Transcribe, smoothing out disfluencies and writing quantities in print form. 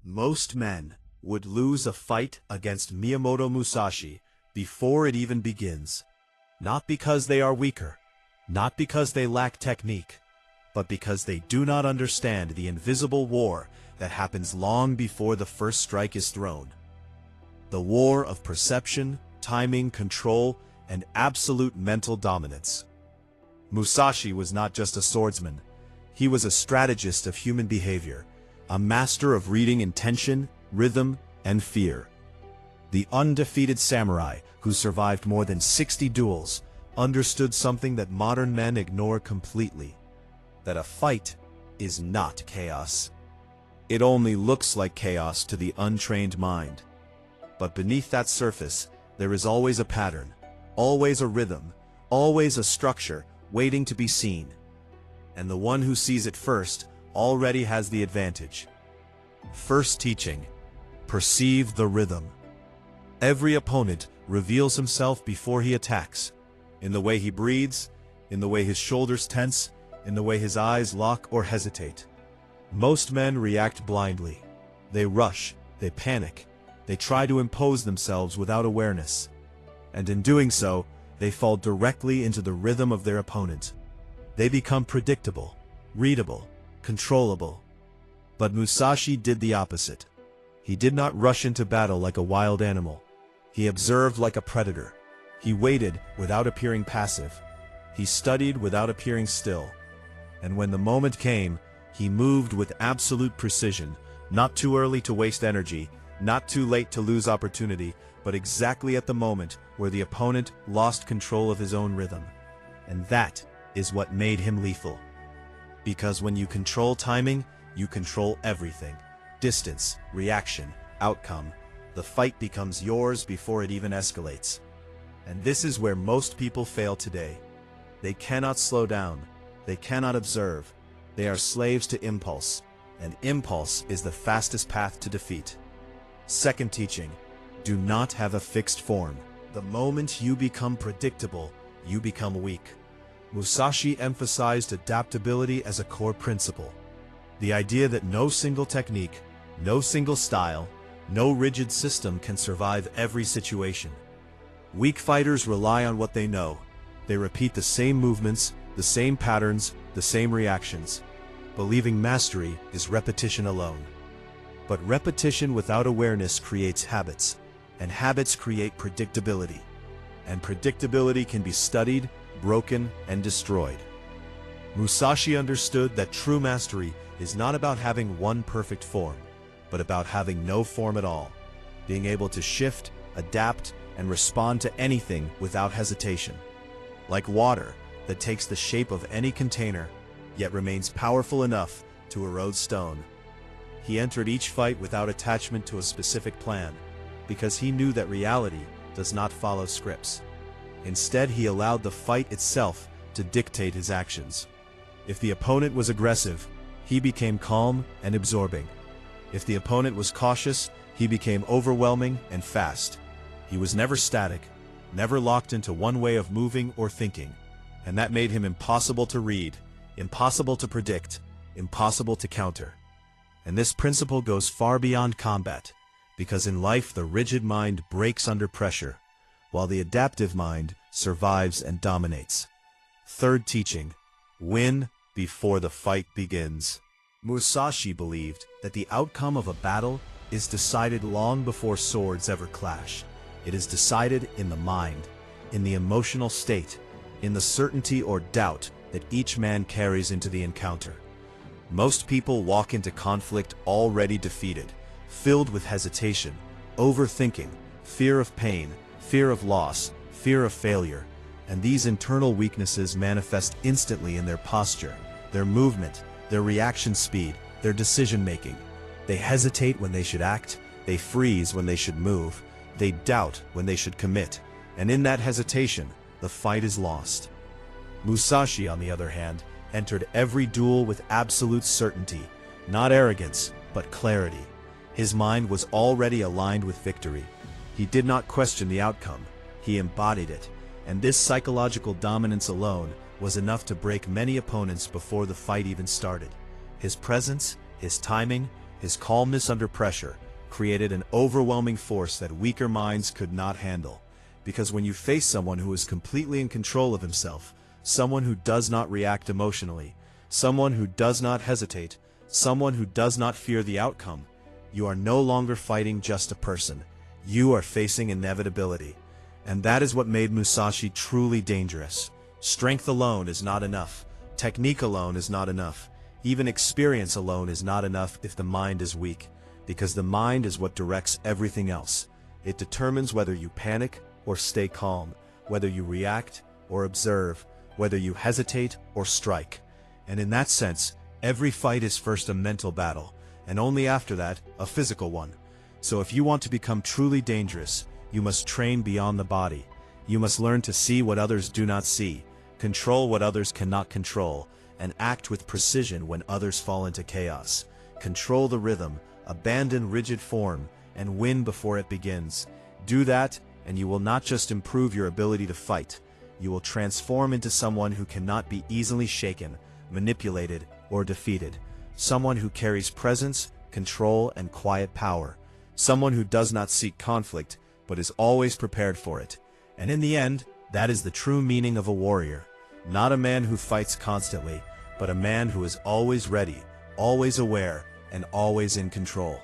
Most men would lose a fight against Miyamoto Musashi before it even begins. Not because they are weaker, not because they lack technique, but because they do not understand the invisible war that happens long before the first strike is thrown. The war of perception, timing, control, and absolute mental dominance. Musashi was not just a swordsman. He was a strategist of human behavior, a master of reading intention, rhythm, and fear. The undefeated samurai, who survived more than 60 duels, understood something that modern men ignore completely: that a fight is not chaos. It only looks like chaos to the untrained mind. But beneath that surface, there is always a pattern, always a rhythm, always a structure waiting to be seen. And the one who sees it first already has the advantage. First teaching: perceive the rhythm. Every opponent reveals himself before he attacks, in the way he breathes, in the way his shoulders tense, in the way his eyes lock or hesitate. Most men react blindly. They rush, they panic, they try to impose themselves without awareness. And in doing so, they fall directly into the rhythm of their opponent. They become predictable, readable, controllable. But Musashi did the opposite. He did not rush into battle like a wild animal. He observed like a predator. He waited without appearing passive. He studied without appearing still. And when the moment came, he moved with absolute precision, not too early to waste energy, not too late to lose opportunity, but exactly at the moment where the opponent lost control of his own rhythm. And that is what made him lethal. Because when you control timing, you control everything. Distance, reaction, outcome. The fight becomes yours before it even escalates. And this is where most people fail today. They cannot slow down. They cannot observe. They are slaves to impulse, and impulse is the fastest path to defeat. Second teaching: do not have a fixed form. The moment you become predictable, you become weak. Musashi emphasized adaptability as a core principle. The idea that no single technique, no single style, no rigid system can survive every situation. Weak fighters rely on what they know. They repeat the same movements, the same patterns, the same reactions. Believing mastery is repetition alone. But repetition without awareness creates habits, and habits create predictability. And predictability can be studied, broken, and destroyed. Musashi understood that true mastery is not about having one perfect form, but about having no form at all, being able to shift, adapt, and respond to anything without hesitation. Like water that takes the shape of any container, yet remains powerful enough to erode stone. He entered each fight without attachment to a specific plan, because he knew that reality does not follow scripts. Instead, he allowed the fight itself to dictate his actions. If the opponent was aggressive, he became calm and absorbing. If the opponent was cautious, he became overwhelming and fast. He was never static, never locked into one way of moving or thinking, and that made him impossible to read, impossible to predict, impossible to counter. And this principle goes far beyond combat, because in life the rigid mind breaks under pressure, while the adaptive mind survives and dominates. Third teaching: win before the fight begins. Musashi believed that the outcome of a battle is decided long before swords ever clash. It is decided in the mind, in the emotional state, in the certainty or doubt that each man carries into the encounter. Most people walk into conflict already defeated, filled with hesitation, overthinking, fear of pain, fear of loss, fear of failure, and these internal weaknesses manifest instantly in their posture, their movement, their reaction speed, their decision-making. They hesitate when they should act, they freeze when they should move, they doubt when they should commit, and in that hesitation, the fight is lost. Musashi, on the other hand, entered every duel with absolute certainty, not arrogance, but clarity. His mind was already aligned with victory. He did not question the outcome, he embodied it, and this psychological dominance alone was enough to break many opponents before the fight even started. His presence, his timing, His calmness under pressure created an overwhelming force that weaker minds could not handle. Because when you face someone who is completely in control of himself, someone who does not react emotionally, someone who does not hesitate, someone who does not fear the outcome, you are no longer fighting just a person. You are facing inevitability. And that is what made Musashi truly dangerous. Strength alone is not enough. Technique alone is not enough. Even experience alone is not enough if the mind is weak, because the mind is what directs everything else. It determines whether you panic or stay calm, whether you react or observe, whether you hesitate or strike. And in that sense, every fight is first a mental battle, and only after that, a physical one. So if you want to become truly dangerous, you must train beyond the body. You must learn to see what others do not see, control what others cannot control, and act with precision when others fall into chaos. Control the rhythm, abandon rigid form, and win before it begins. Do that, and you will not just improve your ability to fight. You will transform into someone who cannot be easily shaken, manipulated, or defeated. Someone who carries presence, control, and quiet power. Someone who does not seek conflict, but is always prepared for it. And in the end, that is the true meaning of a warrior. Not a man who fights constantly, but a man who is always ready, always aware, and always in control.